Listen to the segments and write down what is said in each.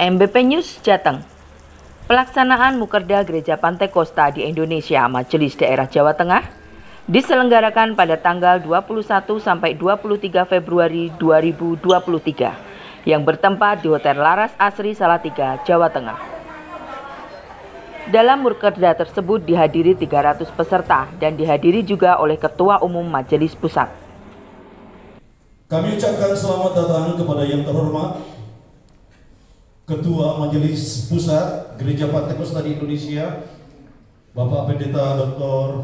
MBP News Jateng. Pelaksanaan Mukerda Gereja Pantai Kosta di Indonesia Majelis Daerah Jawa Tengah diselenggarakan pada tanggal 21 sampai 23 Februari 2023 yang bertempat di Hotel Laras Asri Salatiga, Jawa Tengah. Dalam Mukerda tersebut dihadiri 300 peserta dan dihadiri juga oleh Ketua Umum Majelis Pusat. Kami ucapkan selamat datang kepada yang terhormat Ketua Majelis Pusat Gereja Pantai Kosta di Indonesia, Bapak Pendeta Dr.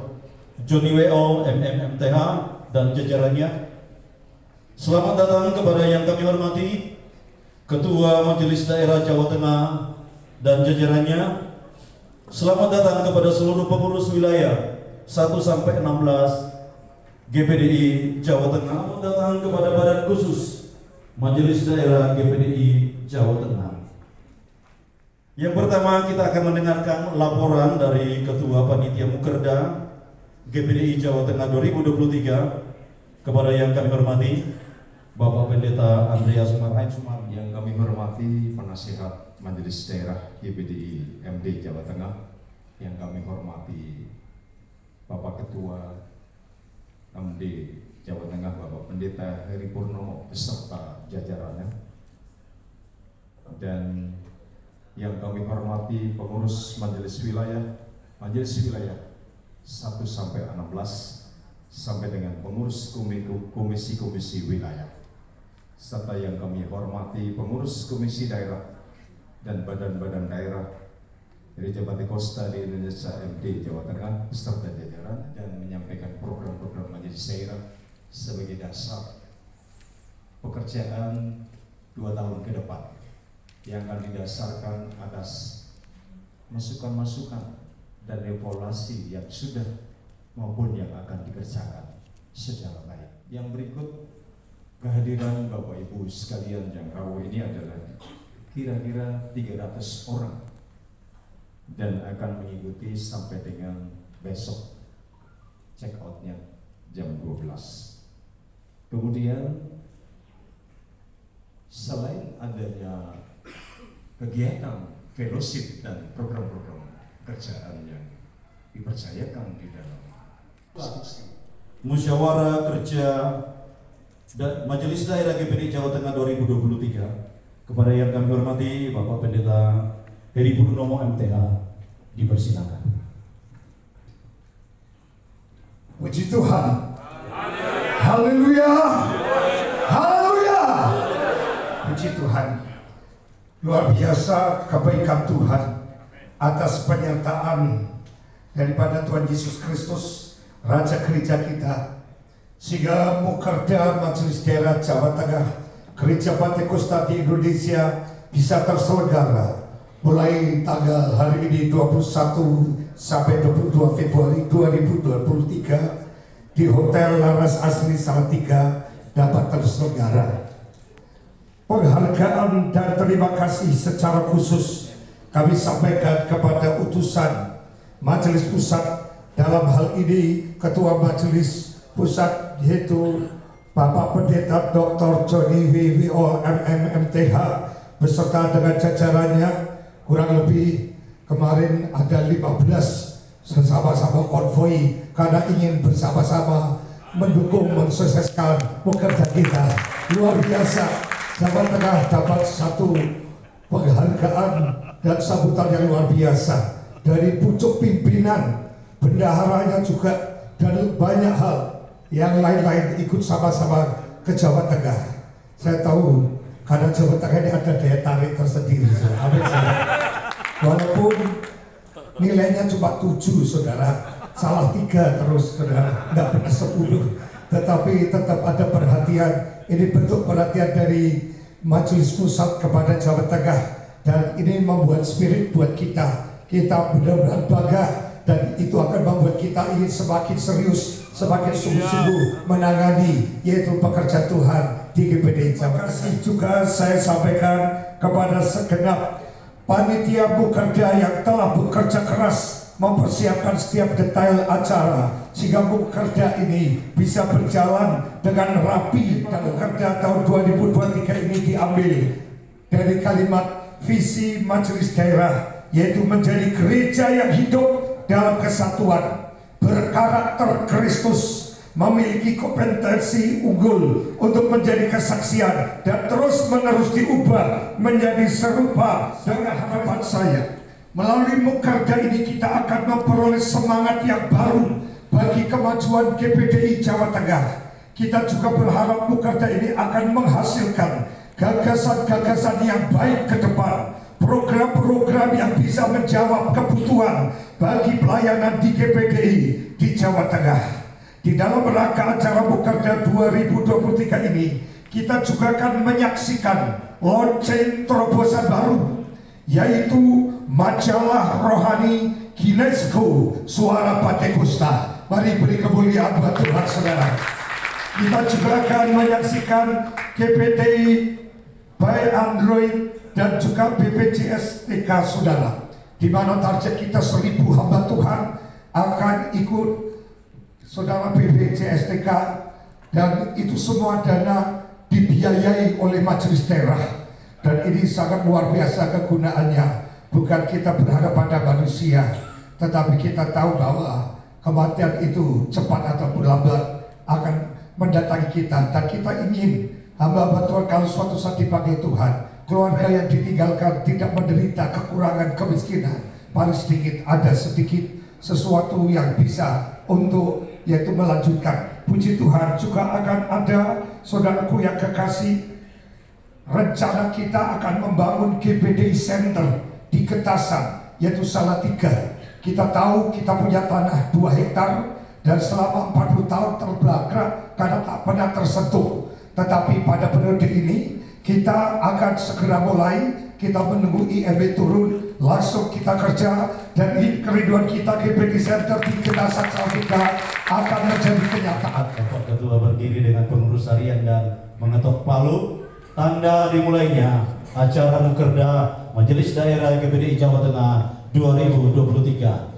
Johnny W.O. MMMTH dan jajarannya. Selamat datang kepada yang kami hormati Ketua Majelis Daerah Jawa Tengah dan jajarannya. Selamat datang kepada seluruh pengurus wilayah 1 sampai 16 GPDI Jawa Tengah. Selamat datang kepada Badan Khusus Majelis Daerah GPDI Jawa Tengah. Yang pertama kita akan mendengarkan laporan dari Ketua Panitia Mukerda GPDI Jawa Tengah 2023 kepada yang kami hormati Bapak Pendeta Andreas Marhain Sumar. Yang kami hormati Penasihat Majelis Daerah GPDI MD Jawa Tengah, yang kami hormati Bapak Ketua MD Jawa Tengah Bapak Pendeta Heri Purnomo beserta jajarannya, dan yang kami hormati pengurus Majelis Wilayah 1 sampai 16 sampai dengan pengurus komisi-komisi wilayah, serta yang kami hormati pengurus komisi daerah dan badan-badan daerah Gereja Pantai Kosta di Indonesia MD Jawa Tengah beserta jajaran, dan menyampaikan program-program Majelis Daerah sebagai dasar pekerjaan 2 tahun ke depan yang akan didasarkan atas masukan-masukan dan evaluasi yang sudah maupun yang akan dikerjakan secara baik. Yang berikut kehadiran Bapak Ibu sekalian yang rawuh ini adalah kira-kira 300 orang dan akan mengikuti sampai dengan besok check outnya jam 12. Kemudian selain adanya kegiatan fellowship dan program-program kerjaan yang dipercayakan di dalam Musyawarah Kerja Majelis Daerah GPDI Jawa Tengah 2023 kepada yang kami hormati Bapak Pendeta Heri Purnomo MTH, dipersilakan. Puji Tuhan. Haleluya. Haleluya. Puji Tuhan. Luar biasa kebaikan Tuhan atas penyertaan daripada Tuhan Yesus Kristus, Raja Gereja kita, sehingga Mukerda Majelis Daerah Jawa Tengah Gereja Pantai Kosta di Indonesia bisa terselenggara mulai tanggal hari ini 21 sampai 22 Februari 2023 di Hotel Laras Asri Salatiga dapat terselenggara. Penghargaan dan terima kasih secara khusus kami sampaikan kepada utusan Majelis Pusat, dalam hal ini Ketua Majelis Pusat yaitu Bapak Pendeta Dr. Johnny W.O. MMMTH beserta dengan jajarannya. Kurang lebih kemarin ada 15 sama-sama konvoi karena ingin bersama-sama mendukung mensukseskan Mukerda kita. Luar biasa. Jawa Tengah dapat satu penghargaan dan sambutan yang luar biasa dari pucuk pimpinan, bendaharanya juga, dan banyak hal yang lain-lain ikut sama-sama ke Jawa Tengah. Saya tahu karena Jawa Tengah ini ada daya tarik tersendiri. Amin. Walaupun nilainya cuma 7, saudara, salah 3 terus, saudara, nggak pernah 10, tetapi tetap ada perhatian. Ini bentuk perhatian dari Majelis Pusat kepada Jawa Tengah, dan ini membuat spirit buat kita. Kita benar-benar bangga, dan itu akan membuat kita ingin semakin serius, semakin sungguh-sungguh menangani yaitu pekerjaan Tuhan di GPDI Jawa Tengah. Terima kasih juga saya sampaikan kepada segenap panitia Mukerda yang telah bekerja keras mempersiapkan setiap detail acara sehingga Mukerda ini bisa berjalan dengan rapi, dan Mukerda tahun 2023 ini diambil dari kalimat visi majelis daerah, yaitu menjadi gereja yang hidup dalam kesatuan, berkarakter Kristus, memiliki kompetensi unggul untuk menjadi kesaksian dan terus menerus diubah menjadi serupa dengan harapan saya. Melalui Mukerda ini kita akan memperoleh semangat yang baru bagi kemajuan GPDI Jawa Tengah. Kita juga berharap Mukerda ini akan menghasilkan gagasan-gagasan yang baik ke depan, program-program yang bisa menjawab kebutuhan bagi pelayanan di GPDI di Jawa Tengah. Di dalam rangka acara Mukerda 2023 ini, kita juga akan menyaksikan launching terobosan baru, yaitu majalah rohani Ginesco Suara Pantekosta. Mari beri kemuliaan buat Tuhan, saudara. Kita juga akan menyaksikan GPDI by Android dan juga BPJS TK, saudara, di mana target kita 1000 hamba Tuhan akan ikut, saudara, BPJS TK, dan itu semua dana dibiayai oleh majelis daerah. Dan ini sangat luar biasa kegunaannya. Bukan kita berharap pada manusia, tetapi kita tahu bahwa kematian itu cepat ataupun lambat akan mendatangi kita, dan kita ingin hamba Tuhan kalau suatu saat dipanggil Tuhan, keluarga yang ditinggalkan tidak menderita kekurangan, kemiskinan. Paling sedikit ada sedikit sesuatu yang bisa untuk yaitu melanjutkan. Puji Tuhan, juga akan ada, saudaraku yang kekasih, rencana kita akan membangun GPDI Center di Getasan, yaitu Salatiga. Kita tahu kita punya tanah 2 hektar dan selama 40 tahun terbelakang karena tak pernah tersentuh. Tetapi pada periode ini kita akan segera mulai. Kita menunggu IMB turun, langsung kita kerja, dan kerinduan kita GPDI Center di Getasan Salatiga akan menjadi kenyataan. Bapak Ketua berdiri dengan pengurus harian dan mengetok palu. Tanda dimulainya acara Mukerda Majelis Daerah GPDI Jawa Tengah 2023.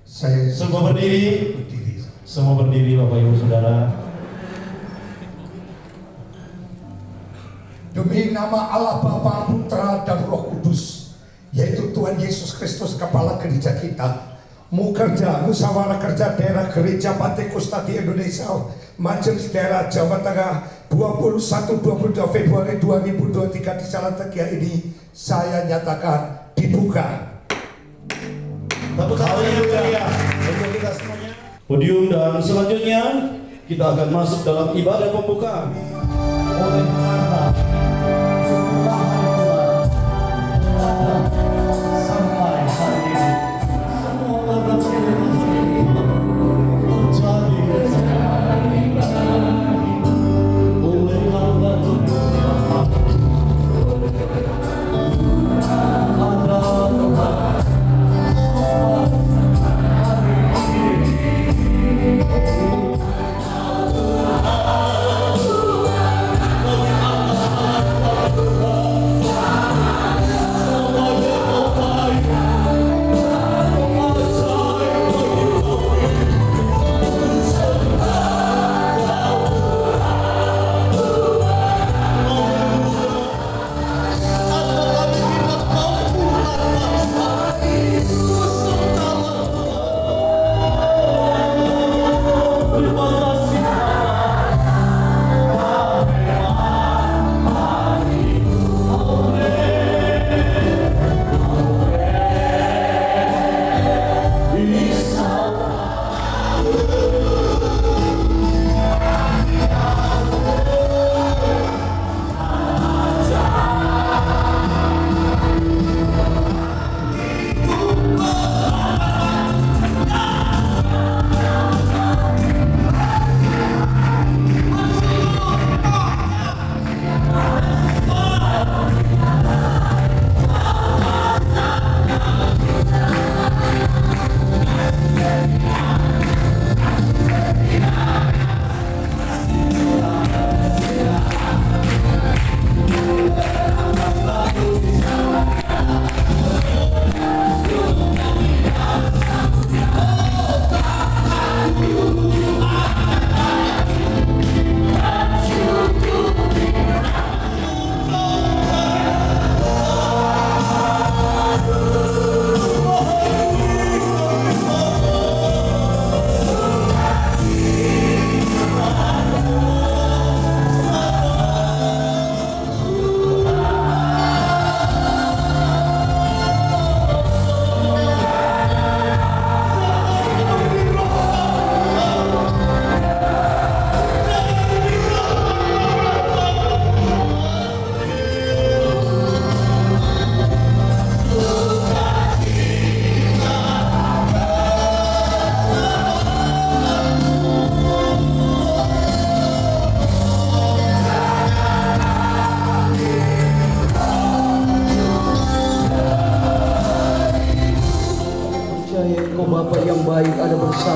Semua berdiri. Semua berdiri, Bapak Ibu Saudara. Demi nama Allah Bapa, Putra dan Roh Kudus, yaitu Tuhan Yesus Kristus, Kepala Gereja kita, Mukerda, Musyawarah Kerja Daerah Gereja Pantekosta di Indonesia, Majelis Daerah Jawa Tengah 21-22 Februari 2023 di Salatiga ini, saya nyatakan dibuka. Tepuk tangan yang meriah untuk kita semuanya. Podium, dan selanjutnya kita akan masuk dalam ibadah pembukaan. Oleh karena sampai hari ini semua orang terjadi.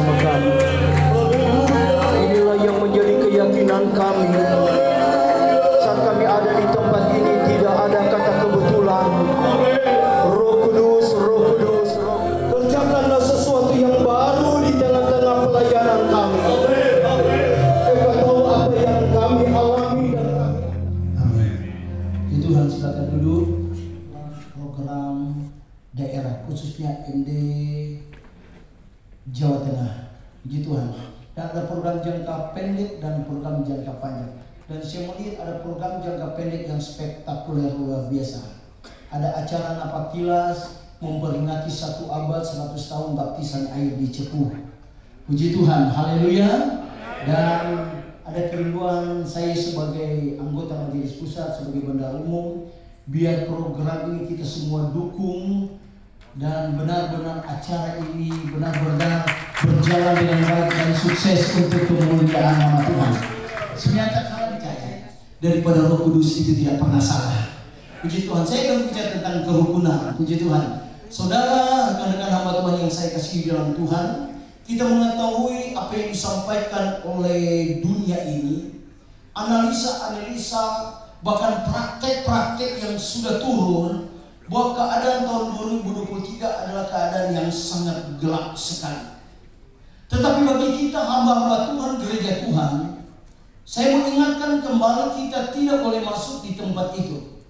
bersama kami. Inilah yang menjadi keyakinan kami. Saat kami ada di tempat ini tidak ada kata kebetulan. Roh Kudus, Roh Kudus, kerjakanlah sesuatu yang baru di tengah-tengah pelayanan kami. Engkau tahu apa yang kami alami dan kami. Amin. Tuhan, silakan duduk. Program daerah khususnya MD Jawa Tengah. Puji Tuhan. Dan ada program jangka pendek dan program jangka panjang. Dan saya melihat ada program jangka pendek yang spektakuler luar biasa. Ada acara Napakilas memperingati 1 abad 100 tahun baptisan air di Cepu. Puji Tuhan, haleluya. Dan ada kerinduan saya sebagai anggota Majelis Pusat, sebagai bendahara umum, biar program ini kita semua dukung dan benar-benar acara ini benar-benar berjalan dengan baik dan sukses untuk kemuliaan nama Tuhan. Sebenarnya salah percaya daripada Roh Kudus itu tidak pernah salah. Puji Tuhan. Saya akan bicara tentang kerukunan. Puji Tuhan. Saudara, rekan-rekan hamba Tuhan yang saya kasihi dalam Tuhan, kita mengetahui apa yang disampaikan oleh dunia ini, analisa-analisa, bahkan praktek-praktek yang sudah turun, bahwa keadaan tahun 2023 adalah keadaan yang sangat gelap sekali. Tetapi bagi kita hamba-hamba Tuhan, gereja Tuhan, saya mengingatkan kembali kita tidak boleh masuk di tempat itu.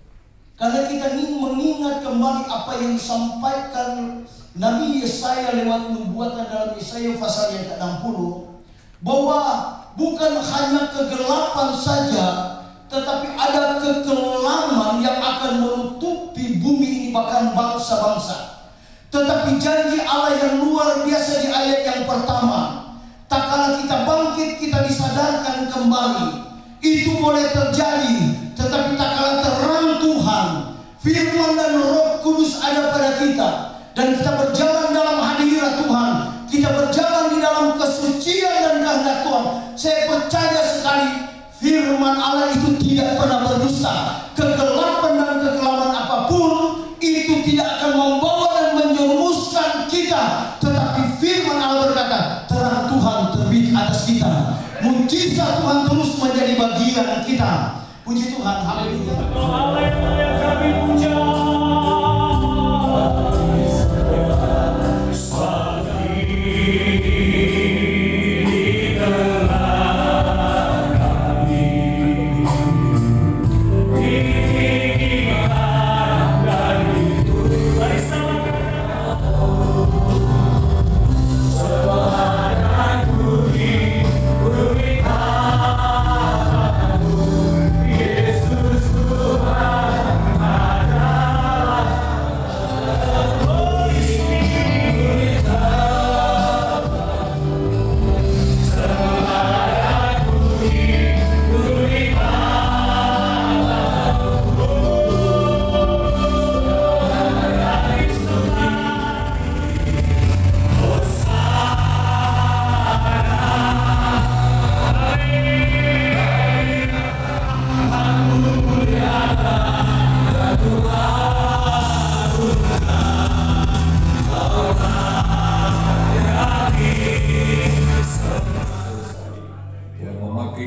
Karena kita ingin mengingat kembali apa yang disampaikan Nabi Yesaya lewat nubuatan dalam Yesaya pasal yang ke-60, bahwa bukan hanya kegelapan saja, tetapi ada kekelaman yang akan menutupi bumi ini, bahkan bangsa-bangsa. Tetapi janji Allah yang luar biasa di ayat yang pertama, tak kala kita bangkit, kita disadarkan kembali. Itu boleh terjadi, tetapi tak kala terang Tuhan, firman dan Roh Kudus ada pada kita, dan kita berjalan dalam hadirat Tuhan, kita berjalan di dalam kesucian dan kehendak Tuhan. Saya percaya sekali firman Allah itu tidak pernah berdusta. Kegelapan dan kekelaman apapun itu tidak akan membawa dan menjerumuskan kita, tetapi firman Allah berkata, terang Tuhan terbit atas kita, mujizat Tuhan terus menjadi bagian kita. Puji Tuhan, haleluya. Haleluya, kami puja.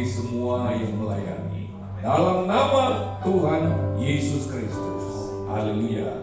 Semua yang melayani dalam nama Tuhan Yesus Kristus. Haleluya.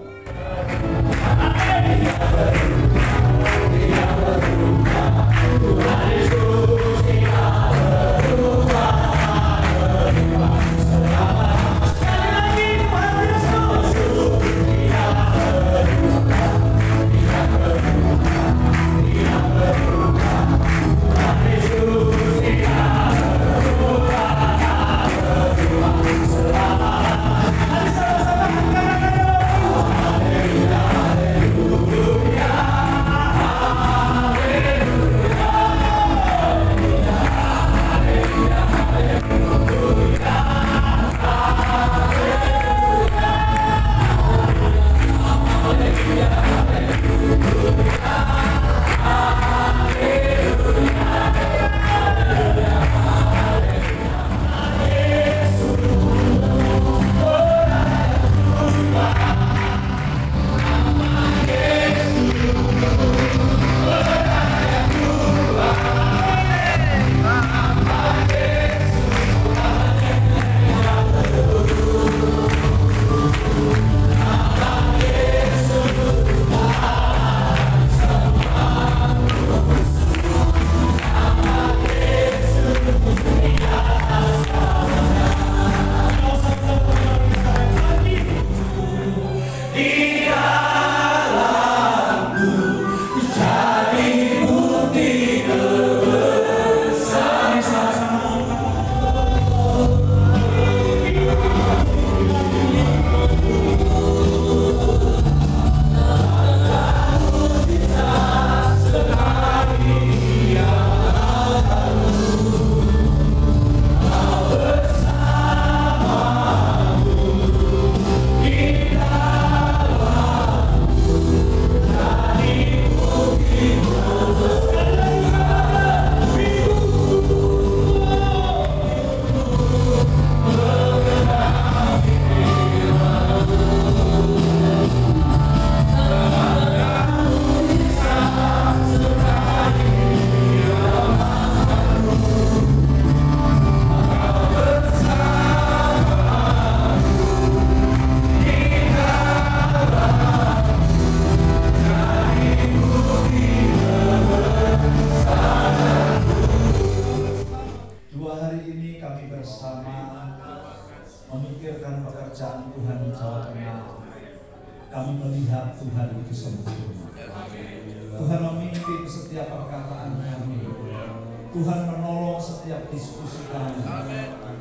Dua hari ini kami bersama memikirkan pekerjaan Tuhan di Jawa Tengah. Kami melihat Tuhan itu sempurna. Tuhan memimpin setiap perkataan kami. Tuhan menolong setiap diskusi kami.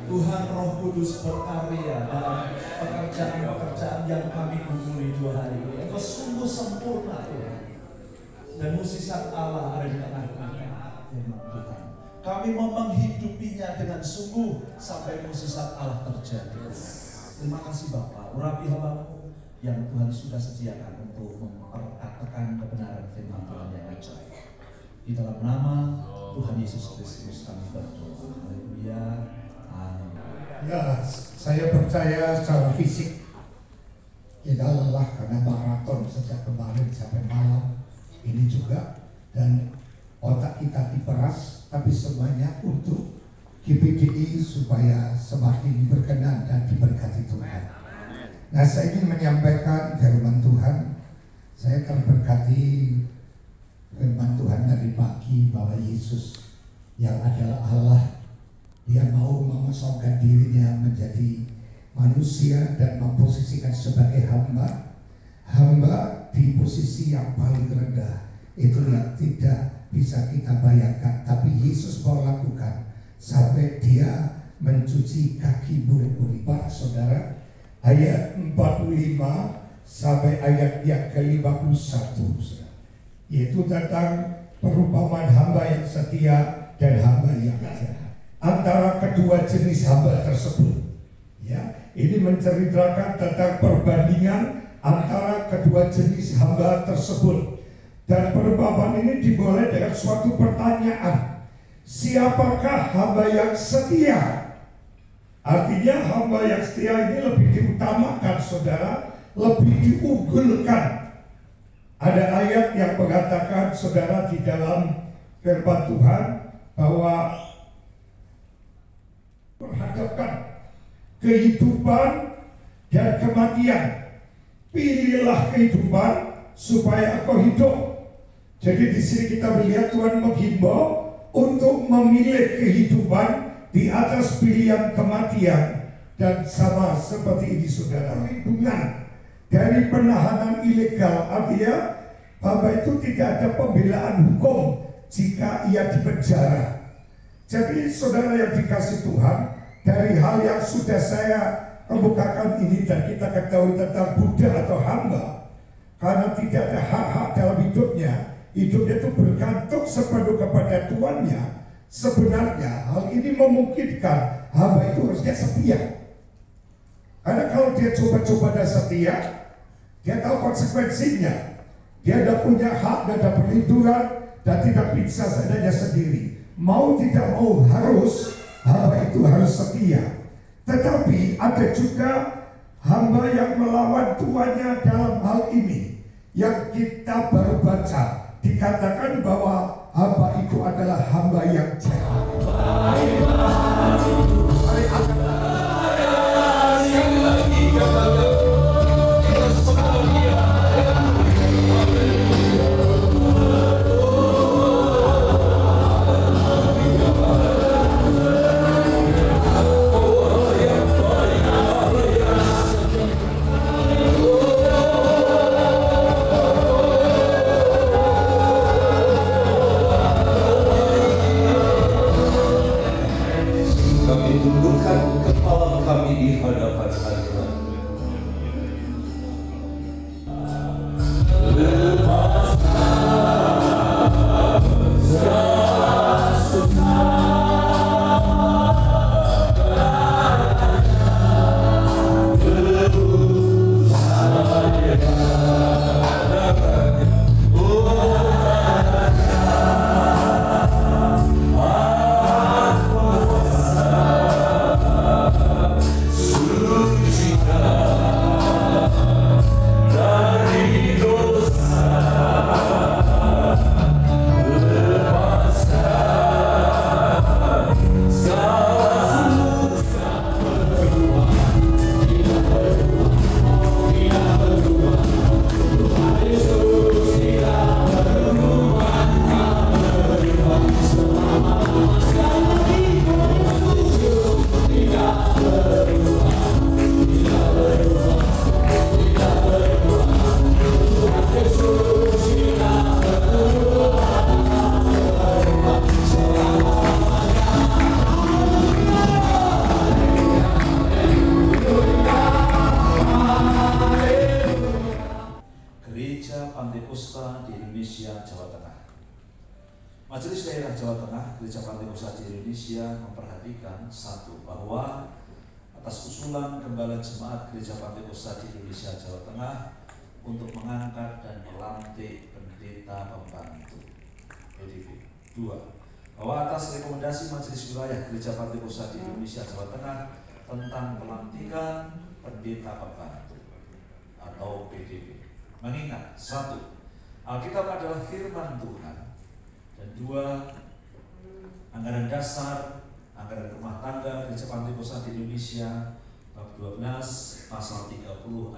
Tuhan Roh Kudus berkarya dalam pekerjaan-pekerjaan yang kami gumuli 2 hari ini. Engkau sungguh sempurna Tuhan. Dan mukjizat Allah ada di tengah-tengah firman Tuhan. Kami mau menghidupinya dengan sungguh sampai mukjizat Allah terjadi. Terima kasih Bapak, urapi hamba-Mu yang Tuhan sudah sediakan untuk memperkatakan kebenaran firman Tuhan yang ajaib. Di dalam nama Tuhan Yesus Kristus kami berdoa. Haleluya. Amin. Ya, saya percaya secara fisik kita lelah karena maraton sejak kemarin sampai malam ini juga, dan otak kita diperas, tapi semuanya untuk GPDI supaya semakin berkenan dan diberkati Tuhan. Nah, saya ingin menyampaikan firman Tuhan. Saya akan berkati firman Tuhan dari pagi bahwa Yesus yang adalah Allah, Dia mau mengosongkan dirinya menjadi manusia dan memposisikan sebagai hamba. Hamba di posisi yang paling rendah, itu yang tidak bisa kita bayangkan, tapi Yesus mau lakukan sampai Dia mencuci kaki murid-murid. Para saudara, ayat 45 sampai ayat yang ke-51, yaitu tentang perumpamaan hamba yang setia dan hamba yang jahat. Antara kedua jenis hamba tersebut, ya, ini menceritakan tentang perbandingan antara kedua jenis hamba tersebut. Dan perumpamaan ini dimulai dengan suatu pertanyaan, siapakah hamba yang setia? Artinya hamba yang setia ini lebih diutamakan, saudara, lebih diunggulkan. Ada ayat yang mengatakan, saudara, di dalam firman Tuhan bahwa perhadapkan kehidupan dan kematian, pilihlah kehidupan supaya engkau hidup. Jadi di sini kita melihat Tuhan menghimbau untuk memilih kehidupan di atas pilihan kematian. Dan sama seperti ini, saudara, perlindungan dari penahanan ilegal. Artinya hamba itu tidak ada pembelaan hukum jika ia dipenjara. Jadi saudara yang dikasih Tuhan, dari hal yang sudah saya kemukakan ini dan kita ketahui tentang budak atau hamba, karena tidak ada hak-hak dalam hidupnya itu bergantung sepenuh kepada tuannya. Sebenarnya hal ini memungkinkan hamba itu harusnya setia. Karena kalau dia coba-coba dan setia, dia tahu konsekuensinya. Dia tidak punya hak, tidak ada perlindungan, dan tidak bisa seadanya sendiri. Mau tidak mau harus hamba itu harus setia. Tetapi ada juga hamba yang melawan tuannya dalam hal ini. Yang kita baru baca, dikatakan bahwa hamba itu adalah hamba yang jahat. Suci Majelis Daerah Jawa Tengah Gereja Pantekosta di Indonesia memperhatikan satu, bahwa atas usulan Gembala Jemaat Gereja Pantekosta di Indonesia Jawa Tengah untuk mengangkat dan melantik pendeta pembantu PDP. Dua, bahwa atas rekomendasi Majelis Wilayah Gereja Pantekosta di Indonesia Jawa Tengah tentang pelantikan pendeta pembantu atau PDP, mengingat satu, Alkitab adalah firman Tuhan, dan dua, anggaran dasar, anggaran rumah tangga Gereja Pantekosta di Indonesia bab 12 pasal 30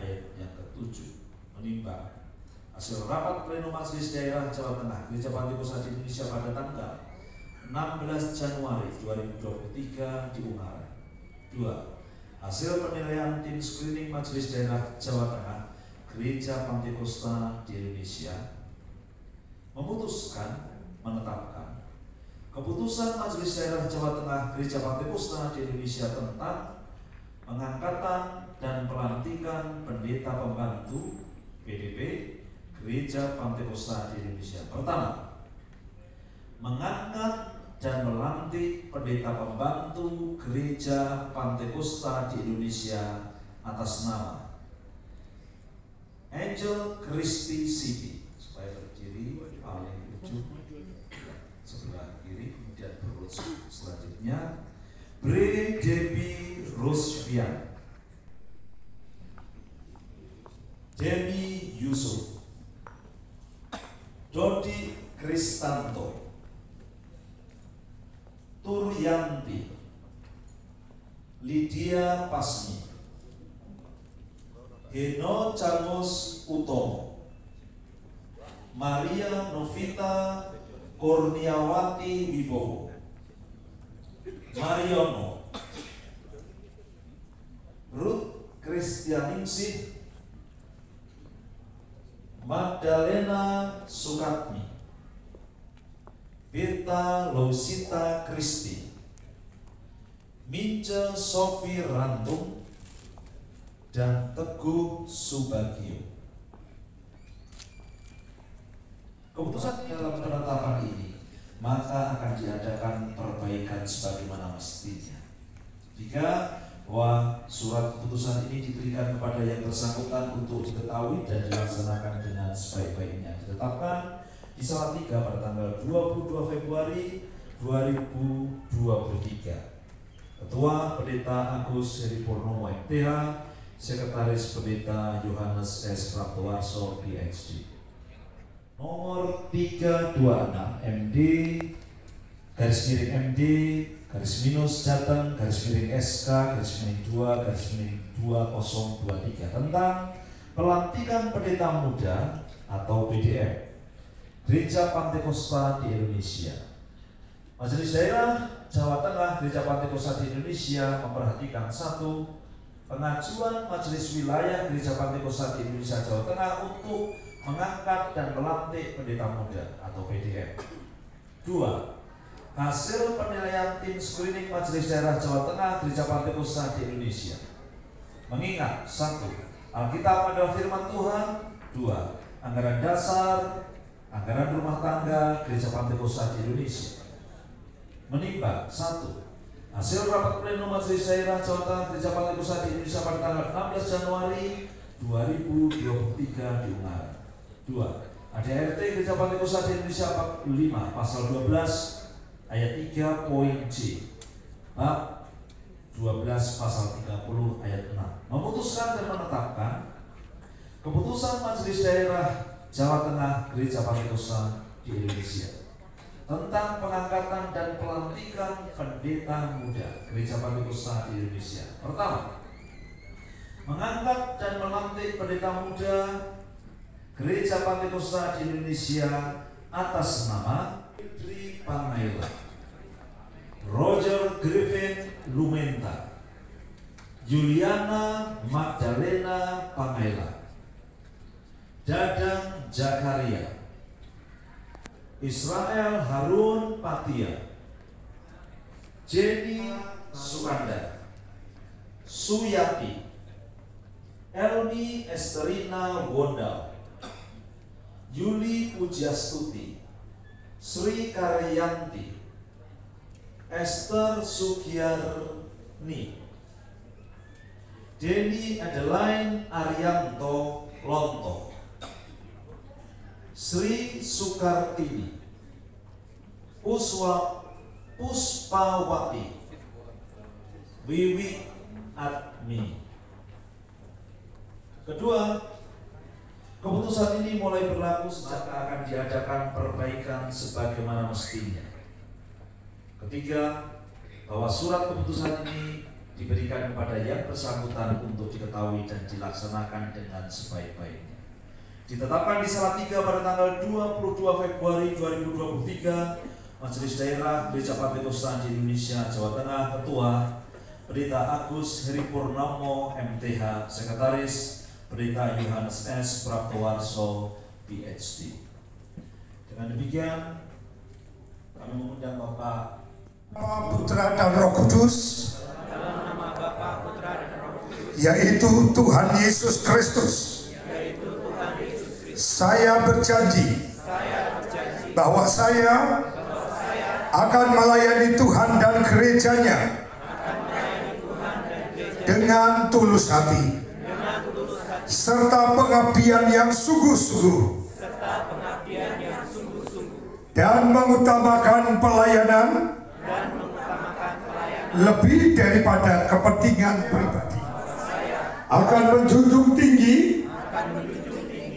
ayat yang ke-7 menimbang hasil rapat pleno Majelis Daerah Jawa Tengah Gereja Pantekosta di Indonesia pada tanggal 16 Januari 2023 di Ungaran. 2. Hasil penilaian tim screening Majelis Daerah Jawa Tengah Gereja Pantekosta di Indonesia memutuskan menetapkan keputusan Majelis Daerah Jawa Tengah Gereja Pantekosta di Indonesia tentang pengangkatan dan pelantikan pendeta pembantu PDP Gereja Pantekosta di Indonesia. Pertama, mengangkat dan melantik pendeta pembantu Gereja Pantekosta di Indonesia atas nama Angel Christy City, supaya berdiri paling ujung sebelah kiri, kemudian berurut selanjutnya Bre Debbie Rosvian, Demi Yusuf, Dodi Kristanto, Turyanti, Lydia Pasmi, Heno Camus Utomo, Maria Novita Kurniawati Wibowo, Mariono, Ruth Kristianingsih, Magdalena Sukatmi, Beta Lousita Kristi, Mince Sofi Rantung, dan Teguh Subagio. Keputusan dalam penetapan ini maka akan diadakan perbaikan sebagaimana mestinya. 3. Bahwa surat keputusan ini diberikan kepada yang bersangkutan untuk diketahui dan dilaksanakan dengan sebaik-baiknya. Ditetapkan di Salatiga pada tanggal 22 Februari 2023. Ketua Pendeta Agus Heri Purnomo MTH, Sekretaris Pendeta Yohanes S. Praptowarso PhD. Nomor 326 MD garis miring MD garis minus Jateng garis miring SK garis miring 2 garis miring 2023 tentang pelantikan pendeta muda atau PDM Gereja Pantekosta di Indonesia. Majelis Daerah Jawa Tengah Gereja Pantekosta di Indonesia memperhatikan satu, pengajuan Majelis Wilayah Gereja Pantekosta di Indonesia Jawa Tengah untuk mengangkat dan melantik pendeta muda atau PDM. 2. Hasil penilaian tim screening Majelis Daerah Jawa Tengah Gereja Pantekosta di Indonesia. Mengingat 1. Alkitab adalah firman Tuhan. 2. Anggaran dasar, anggaran rumah tangga Gereja Pantekosta di Indonesia. Menimbang 1. Hasil rapat pleno Majelis Daerah Jawa Tengah Gereja Pantekosta di Indonesia pada tanggal 16 Januari 2023 di Ungaran. 2. ADRT Gereja Pantekosta di Indonesia bab 5 pasal 12 ayat 3 poin C, bab 12 pasal 30 ayat 6 memutuskan dan menetapkan keputusan Majelis Daerah Jawa Tengah Gereja Pantekosta di Indonesia tentang pengangkatan dan pelantikan pendeta muda Gereja Pantekosta di Indonesia. Pertama, mengangkat dan melantik pendeta muda Gereja Pantekosta di Indonesia atas nama Fitri Pangaila, Roger Griffin Lumenta, Juliana Magdalena Pangaila, Dadang Zakaria, Israel Harun Patia, Jenny Sukanda, Suyati, Elmi Esterina Wondal, Yuli Pujastuti, Sri Karyanti, Esther Sugiyarni, Denny Adeline Arianto Lonto, Sri Sukartini, Puspawati, Wiwi Admi. Kedua, keputusan ini mulai berlaku sejak akan diadakan perbaikan sebagaimana mestinya. Ketiga, bahwa surat keputusan ini diberikan kepada yang bersangkutan untuk diketahui dan dilaksanakan dengan sebaik-baiknya. Ditetapkan di Salatiga pada tanggal 22 Februari 2023, Majelis Daerah Gereja Pantekosta di Indonesia Jawa Tengah, Ketua Pendeta Agus Heri Purnomo MTH, Sekretaris Pendeta Yohanes S. Praptowarso PhD. Dengan demikian, kami mengundang Bapak Putra dan Roh Kudus, yaitu Tuhan Yesus Kristus. Saya berjanji bahwa saya akan melayani Tuhan dan gerejanya dengan tulus hati serta pengabdian yang sungguh-sungguh dan mengutamakan pelayanan lebih daripada kepentingan pribadi. Akan menjunjung tinggi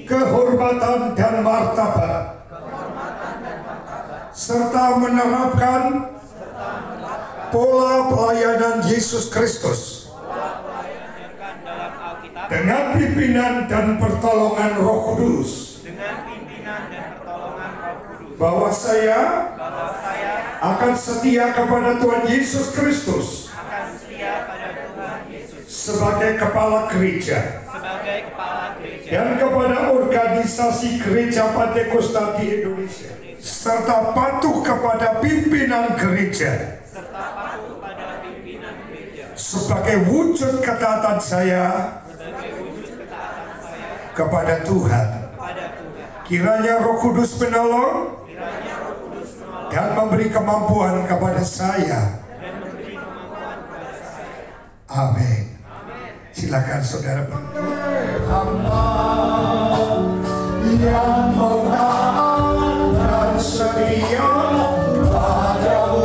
kehormatan dan martabat serta menerapkan pola pelayanan Yesus Kristus dengan pimpinan dan pertolongan Roh Kudus, bahwa saya akan setia kepada Tuhan Yesus Kristus sebagai kepala gereja dan kepada organisasi Gereja Pantekosta di Indonesia, serta patuh kepada pimpinan gereja sebagai wujud ketaatan saya kepada Tuhan. Kiranya Roh Kudus menolong dan memberi kemampuan kepada saya. Amin. Silakan saudara berdoa. Yang mengalah dan setia padamu.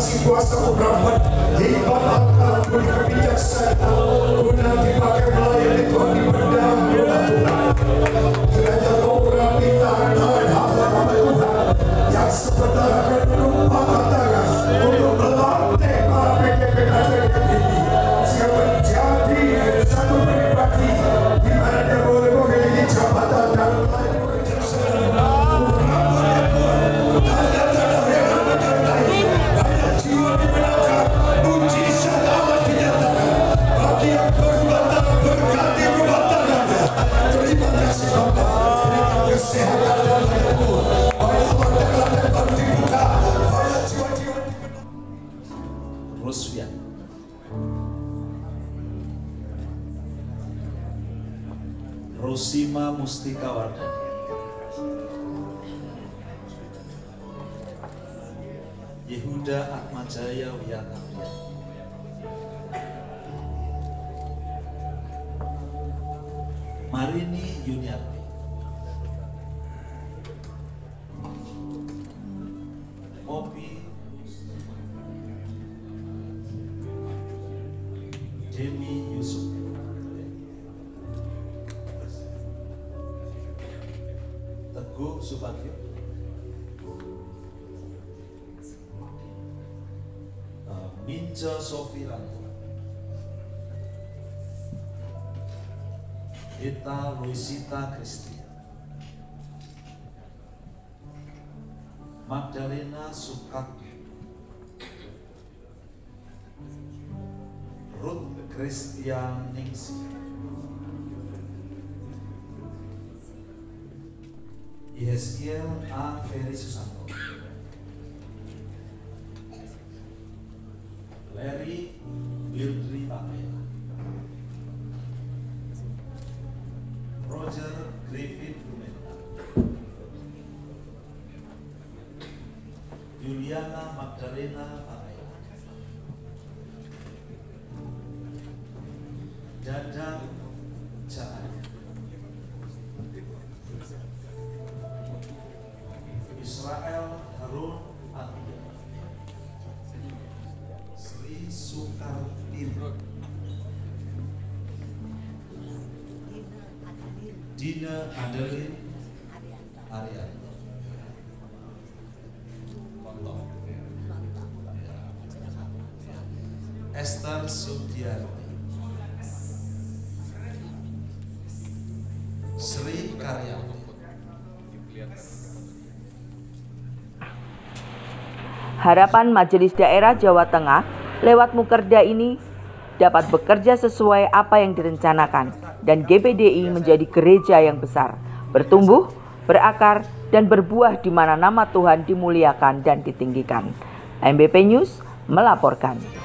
Kuasa Rahmat, hebat akal, budi kebijaksanaan, guna dipakai melayani Tuhan di pedang rumah Tuhan. Kiranya program kita dan hamba Tuhan yang sebentar akan menumpahkan tangan untuk melantik para PKP ini, sehingga menjadi satu pribadi di mana dia boleh memiliki jabatan dan melayani kebijaksanaan. Rusfian, Rosima Mustika Wardani, Yehuda Atmajaya Wiyatapria, Marini Yuniarti, Popi Demi Yusuf, Teguh Subagio, Minja Sofiranto, Eta Luisita Kristia, Magdalena Sukati, Ruth Christian Ningsi, Yeskiel A. Ferry Susanto, Larry Wildri Papaya, Roger Griffith Lumenta, Juliana Magdalena Papaya, Dadang Cahaya, Israel Harun Atia, Sri Sukartini, Dina Adeline Arianto, Esther Sudiarti, Sri Karyanti, Harapan Majelis Daerah Jawa Tengah lewat Mukerda ini dapat bekerja sesuai apa yang direncanakan dan GPDI menjadi gereja yang besar, bertumbuh, berakar, dan berbuah di mana nama Tuhan dimuliakan dan ditinggikan. MBP News melaporkan.